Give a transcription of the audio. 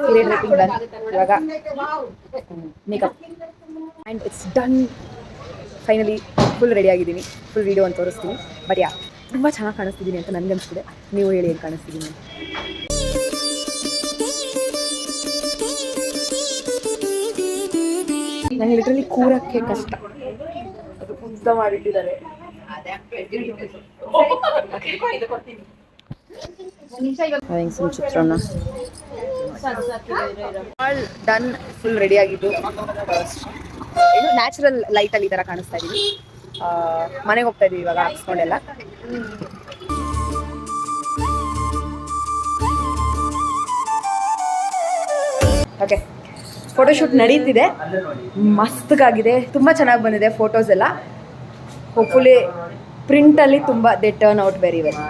ಸೀರೆ draping done. ಇವಾಗ makeup and it's done. Finally full ready ಆಗಿದ್ದೀನಿ. ಫುಲ್ ವೀಡಿಯೋ ಅಂತ ತೋರಿಸ್ತೀನಿ. ಬಟ್ ಯಾ ತುಂಬ ಚೆನ್ನಾಗಿ ಕಾಣಿಸ್ತಿದ್ದೀನಿ ಅಂತ ನನಗೆ ಅನಿಸ್ತಿದೆ. ನೀವು ಹೇಳಿ ಏನು ಕಾಣಿಸ್ತಿದ್ದೀನಿ. ನನಗೆ ಲಿಟ್ರಲಿ ಕೂರಕ್ಕೆ ಕಷ್ಟ, ಅದು ಉದ್ದ ಮಾಡಿಟ್ಟಿದ್ದಾರೆ. ಚಿತ್ರಾನ್ನ ಆಲ್ ಡನ್. ಫುಲ್ ರೆಡಿ ಆಗಿದ್ದು. ಏನು ನ್ಯಾಚುರಲ್ ಲೈಟಲ್ಲಿ ಈ ಥರ ಕಾಣಿಸ್ತಾ ಇದ್ದೀವಿ. ಮನೆಗೆ ಹೋಗ್ತಾ ಇದೀವಿ ಇವಾಗ ಹಾಕ್ಸ್ಕೊಂಡೆಲ್ಲ. ಓಕೆ, ಫೋಟೋಶೂಟ್ ನಡೀತಿದೆ. ಮಸ್ತಾಗಿದೆ, ತುಂಬ ಚೆನ್ನಾಗಿ ಬಂದಿದೆ ಫೋಟೋಸ್ ಎಲ್ಲ. ಹೋಪ್ಫುಲಿ ಪ್ರಿಂಟಲ್ಲಿ ತುಂಬ they turn out very well.